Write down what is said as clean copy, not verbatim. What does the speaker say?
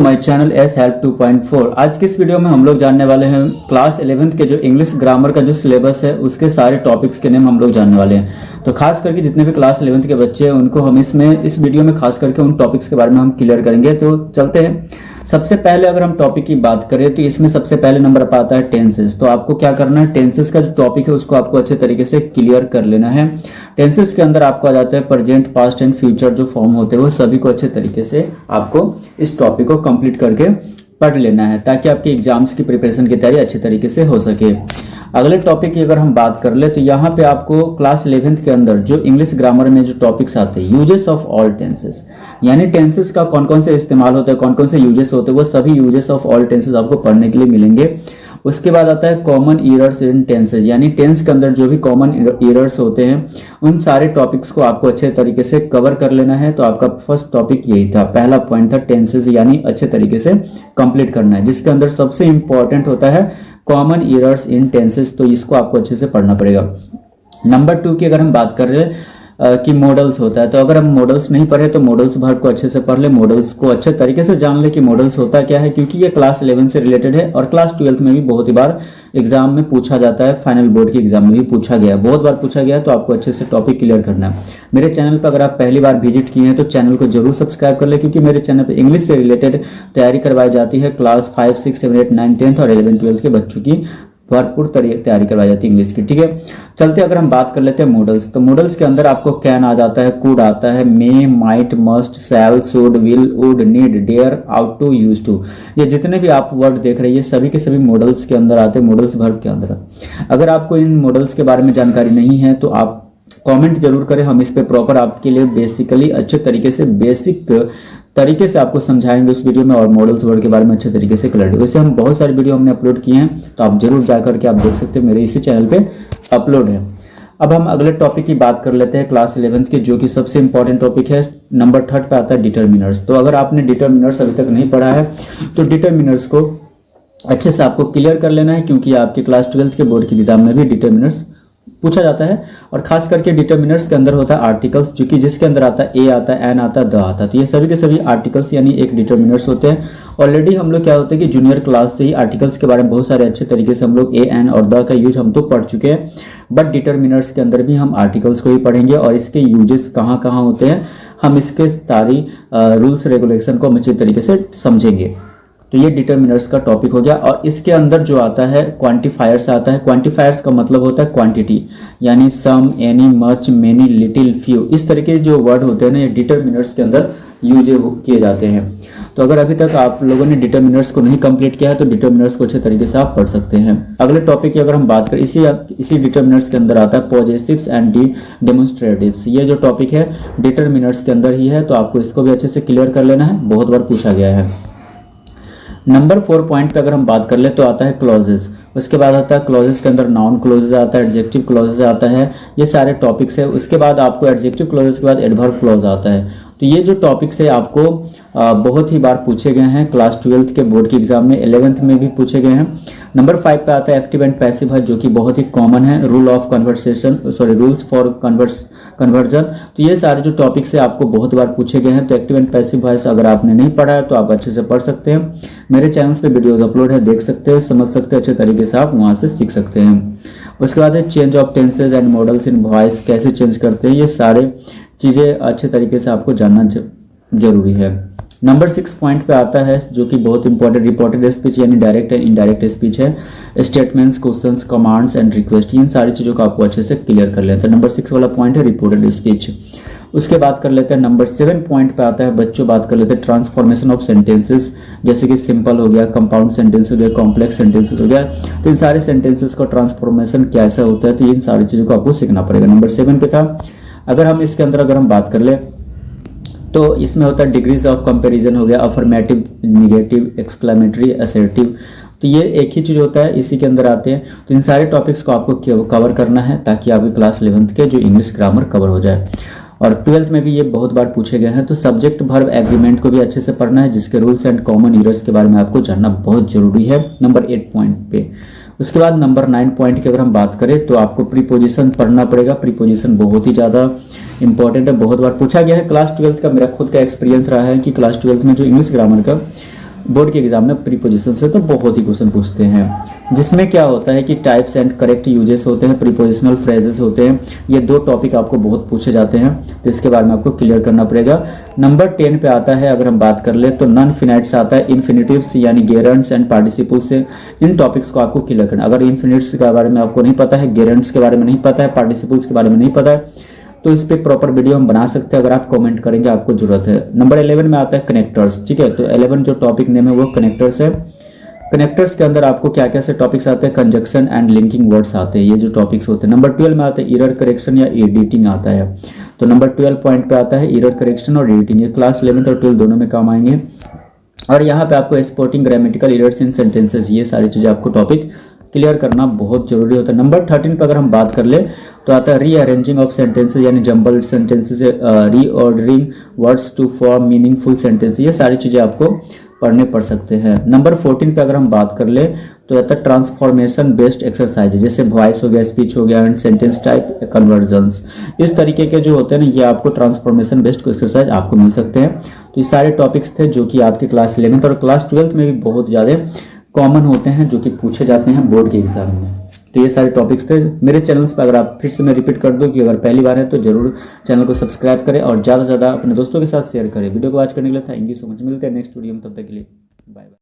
My channel S help 2.4। आज की इस वीडियो में हम लोग जानने वाले हैं क्लास 11th के जो इंग्लिश ग्रामर का जो सिलेबस है उसके सारे टॉपिक्स के नेम हम लोग जानने वाले हैं। तो खास करके जितने भी क्लास 11th के बच्चे हैं उनको हम इस वीडियो में खास करके उन टॉपिक्स के बारे में हम क्लियर करेंगे। तो चलते हैं। सबसे पहले अगर हम टॉपिक की बात करें तो इसमें सबसे पहले नंबर पर आता है टेंसेस। तो आपको क्या करना है, टेंसेस का जो टॉपिक है उसको आपको अच्छे तरीके से क्लियर कर लेना है। टेंसेस के अंदर आपको आ जाता है प्रेजेंट, पास्ट एंड फ्यूचर जो फॉर्म होते हैं वो सभी को अच्छे तरीके से आपको इस टॉपिक को कंप्लीट करके पढ़ लेना है ताकि आपके एग्जाम्स की प्रिपरेशन की तैयारी अच्छे तरीके से हो सके। अगले टॉपिक की अगर हम बात कर ले तो यहाँ पे आपको क्लास 11th के अंदर जो इंग्लिश ग्रामर में जो टॉपिक्स आते हैं, यूजेस ऑफ ऑल टेंसेस, यानी टेंसेस का कौन कौन से इस्तेमाल होता है, कौन कौन से यूजेस होते हैं, वो सभी यूजेस ऑफ ऑल टेंसेस आपको पढ़ने के लिए मिलेंगे। उसके बाद आता है कॉमन एरर्स इन टेंसेज, यानी टेंस के अंदर जो भी कॉमन एरर्स होते हैं उन सारे टॉपिक्स को आपको अच्छे तरीके से कवर कर लेना है। तो आपका फर्स्ट टॉपिक यही था, पहला पॉइंट था टेंसेज, यानी अच्छे तरीके से कंप्लीट करना है, जिसके अंदर सबसे इंपॉर्टेंट होता है कॉमन एरर्स इन टेंसेज। तो इसको आपको अच्छे से पढ़ना पड़ेगा। नंबर 2 की अगर हम बात कर रहे हैं कि मॉडल्स होता है, तो अगर हम मॉडल्स नहीं पढ़े तो मॉडल्स वर्ब को अच्छे से पढ़ ले, मॉडल्स को अच्छे तरीके से जान ले कि मॉडल्स होता क्या है, क्योंकि ये क्लास 11 से रिलेटेड है और क्लास 12 में भी बहुत ही बार एग्जाम में पूछा जाता है, फाइनल बोर्ड के एग्जाम में भी पूछा गया है, बहुत बार पूछा गया है। तो आपको अच्छे से टॉपिक क्लियर करना है। मेरे चैनल पर अगर आप पहली बार विजिट किए हैं तो चैनल को जरूर सब्सक्राइब कर ले, क्योंकि मेरे चैनल पर इंग्लिश से रिलेटेड तैयारी करवाई जाती है। क्लास 5, 6, 7, 8, 9, 10th और 11, 12 के बच्चों की भरपूर तैयारी करवाई जाती है इंग्लिश की। ठीक है, चलते अगर हम बात कर लेते हैं मॉडल्स, तो मॉडल्स के अंदर आपको कैन आ जाता है, कुड आता है, may, might, must, shall, should, will, would, need, dare, ought to, used to, ये जितने भी आप वर्ड देख रहे हैं ये सभी के सभी मॉडल्स के अंदर आते हैं, मॉडल्स वर्ब के अंदर। अगर आपको इन मॉडल्स के बारे में जानकारी नहीं है तो आप कमेंट जरूर करें, हम इस पे प्रॉपर आपके लिए बेसिकली अच्छे तरीके से बेसिक तरीके से आपको समझाएंगे उस वीडियो में, और मॉडल्स वर्ड के बारे में अच्छे तरीके से क्लियर। वैसे हम बहुत सारे वीडियो हमने अपलोड किए हैं, तो आप जरूर जा करके आप देख सकते हैं, मेरे इसी चैनल पे अपलोड है। अब हम अगले टॉपिक की बात कर लेते हैं क्लास 11th के, जो कि सबसे इंपॉर्टेंट टॉपिक है। नंबर 3 पे आता है डिटर्मिनर्स। तो अगर आपने डिटर्मिनर्स अभी तक नहीं पढ़ा है तो डिटर्मिनर्स को अच्छे से आपको क्लियर कर लेना है, क्योंकि आपके क्लास 12th के बोर्ड के एग्जाम में भी डिटर्मिनर्स पूछा जाता है। और खास करके डिटर्मिनर्स के अंदर होता है आर्टिकल्स, जो कि जिसके अंदर आता है ए आता है, एन आता है, द आता है। तो ये सभी के सभी आर्टिकल्स यानी एक डिटर्मिनर्स होते हैं। ऑलरेडी हम लोग क्या होते हैं कि जूनियर क्लास से ही आर्टिकल्स के बारे में बहुत सारे अच्छे तरीके से हम लोग ए, एन और द का यूज हम तो पढ़ चुके हैं, बट डिटर्मिनर्स के अंदर भी हम आर्टिकल्स को ही पढ़ेंगे और इसके यूजेस कहाँ कहाँ होते हैं, हम इसके सारी रूल्स रेगुलेशन को हम अच्छे तरीके से समझेंगे। तो ये डिटर्मिनर्स का टॉपिक हो गया। और इसके अंदर जो आता है क्वांटिफायर्स आता है। क्वांटिफायर्स का मतलब होता है क्वांटिटी, यानी some, any, much, many, little, few, इस तरीके के जो वर्ड होते हैं ना ये डिटर्मिनर्स के अंदर यूज किए जाते हैं। तो अगर अभी तक आप लोगों ने डिटर्मिनर्स को नहीं कंप्लीट किया है तो डिटर्मिनर्स को अच्छे तरीके से आप पढ़ सकते हैं। अगले टॉपिक की अगर हम बात करें, इसी डिटर्मिनर्स के अंदर आता है पॉजेसिव्स एंड डेमोन्स्ट्रेटिव्स। ये जो टॉपिक है डिटर्मिनर्स के अंदर ही है, तो आपको इसको भी अच्छे से क्लियर कर लेना है, बहुत बार पूछा गया है। नंबर 4 पॉइंट पे अगर हम बात कर ले तो आता है क्लॉजेस। उसके बाद आता है क्लॉजेस के अंदर नाउन क्लॉजेस आता है, एडजेक्टिव क्लॉजेस आता है, ये सारे टॉपिक्स है। उसके बाद आपको एडजेक्टिव क्लॉजेस के बाद एडवर्ब क्लॉज आता है। तो ये जो टॉपिक्स है आपको बहुत ही बार पूछे गए हैं क्लास 12th के बोर्ड के एग्जाम में, 11th में भी पूछे गए हैं। नंबर 5 पे आता है एक्टिव एंड पैसिव है, जो कि बहुत ही कॉमन है, रूल्स फॉर कन्वर्जन। तो ये सारे जो टॉपिक्स है आपको बहुत बार पूछे गए हैं। तो एक्टिव एंड पैसिव वॉइस अगर आपने नहीं पढ़ा है तो आप अच्छे से पढ़ सकते हैं, मेरे चैनल्स पे वीडियोस अपलोड है, देख सकते हैं, समझ सकते हैं, अच्छे तरीके से आप वहाँ से सीख सकते हैं। उसके बाद है change of tenses and models in voice, कैसे चेंज करते हैं, ये सारे चीज़ें अच्छे तरीके से आपको जानना जरूरी है। नंबर 6 पॉइंट पे आता है जो कि बहुत इंपॉर्टेंट, रिपोर्टेड स्पीच यानी डायरेक्ट एंड इनडायरेक्ट स्पीच है, statements, questions, commands and request, इन सारी चीज़ों को आपको अच्छे से क्लियर कर लेते हैं। नंबर 6 वाला पॉइंट है रिपोर्टेड स्पीच। उसके बाद कर लेते हैं नंबर 7 पॉइंट पे आता है बच्चों, बात कर लेते हैं ट्रांसफॉर्मेशन ऑफ सेंटेंसेस, जैसे कि सिंपल हो गया, कंपाउंड सेंटेंस हो गया, कॉम्प्लेक्स सेंटेंसेस हो गया। तो इन सारे सेंटेंसेस का ट्रांसफॉर्मेशन कैसा होता है, तो इन सारी चीज़ों को आपको सीखना पड़ेगा। नंबर 7 पे था। अगर हम इसके अंदर अगर हम बात कर ले तो इसमें होता है डिग्रीज ऑफ कंपैरिजन हो गया, अफर्मेटिव, निगेटिव, एक्सक्लेमेटरी, असर्टिव। तो ये एक ही चीज़ होता है, इसी के अंदर आते हैं। तो इन सारे टॉपिक्स को आपको कवर करना है ताकि आपकी क्लास 11th के जो इंग्लिश ग्रामर कवर हो जाए। और 12th में भी ये बहुत बार पूछे गए हैं। तो सब्जेक्ट वर्ब एग्रीमेंट को भी अच्छे से पढ़ना है, जिसके रूल्स एंड कॉमन एरर्स के बारे में आपको जानना बहुत जरूरी है नंबर 8 पॉइंट पे। उसके बाद नंबर 9 पॉइंट की अगर हम बात करें तो आपको प्रीपोजिशन पढ़ना पड़ेगा। प्रीपोजिशन बहुत ही ज़्यादा इंपॉर्टेंट है, बहुत बार पूछा गया है। क्लास 12th का मेरा खुद का एक्सपीरियंस रहा है कि क्लास 12th में जो इंग्लिश ग्रामर का बोर्ड के एग्जाम में प्रीपोजिशन से तो बहुत ही क्वेश्चन पूछते हैं, जिसमें क्या होता है कि टाइप्स एंड करेक्ट यूजेस होते हैं, प्रीपोजिशनल फ्रेजेस होते हैं। ये 2 टॉपिक आपको बहुत पूछे जाते हैं, तो इसके बारे में आपको क्लियर करना पड़ेगा। नंबर 10 पे आता है, अगर हम बात कर ले तो नॉन फिनाइट्स आता है, इन्फिनिटिव्स यानी गेरेंट्स एंड पार्टिसिपल्स से। इन टॉपिक्स को आपको क्लियर करना। अगर इन्फिनिट्स के बारे में आपको नहीं पता है, गेरेंट्स के बारे में नहीं पता है, पार्टिसिपल्स के बारे में नहीं पता है, तो इस पे प्रॉपर वीडियो हम बना सकते हैं। अगर आप कमेंट करेंगे आपको जरूरत है। नंबर 11 में आता है कनेक्टर्स, ठीक है। तो 11 जो टॉपिक नेम है वो कनेक्टर्स है। कनेक्टर्स के अंदर आपको क्या क्या से टॉपिक्स आते हैं, कंजक्शन एंड लिंकिंग वर्ड्स आते हैं, ये जो टॉपिक्स होते हैं। नंबर 12 में आते हैं एरर करेक्शन या एडिटिंग आता है। तो नंबर 12 पॉइंट पे आता है एरर करेक्शन और एडिटिंग। ये क्लास 11 और 12 दोनों में काम आएंगे। और यहाँ पे आपको spotting grammatical errors in sentences, ये सारी चीज़ें आपको टॉपिक क्लियर करना बहुत जरूरी होता है। नंबर 13 पर अगर हम बात कर ले तो आता है रीअरेंजिंग ऑफ सेंटेंसेस यानी jumbled sentences, reordering words to form meaningful sentence, ये सारी चीज़ें आपको पढ़ने पड़ सकते हैं। नंबर 14 पे अगर हम बात कर ले तो आता है ट्रांसफॉर्मेशन बेस्ड एक्सरसाइज, जैसे वॉइस हो गया, स्पीच हो गया एंड सेंटेंस टाइप कन्वर्जन्स। इस तरीके के जो होते हैं ना, ये आपको ट्रांसफॉर्मेशन बेस्ड एक्सरसाइज आपको मिल सकते हैं। तो ये सारे टॉपिक्स थे जो कि आपके क्लास 11 और क्लास 12 में भी बहुत ज़्यादा कॉमन होते हैं, जो कि पूछे जाते हैं बोर्ड के एग्जाम में। तो ये सारे टॉपिक्स थे मेरे चैनल्स पर। अगर आप फिर से मैं रिपीट कर दूं कि अगर पहली बार है तो जरूर चैनल को सब्सक्राइब करें और ज़्यादा से ज़्यादा अपने दोस्तों के साथ शेयर करें। वीडियो को वॉच करने के लिए थैंक यू सो मच। मिलते हैं नेक्स्ट वीडियो में, तब तक के लिए बाय बाय।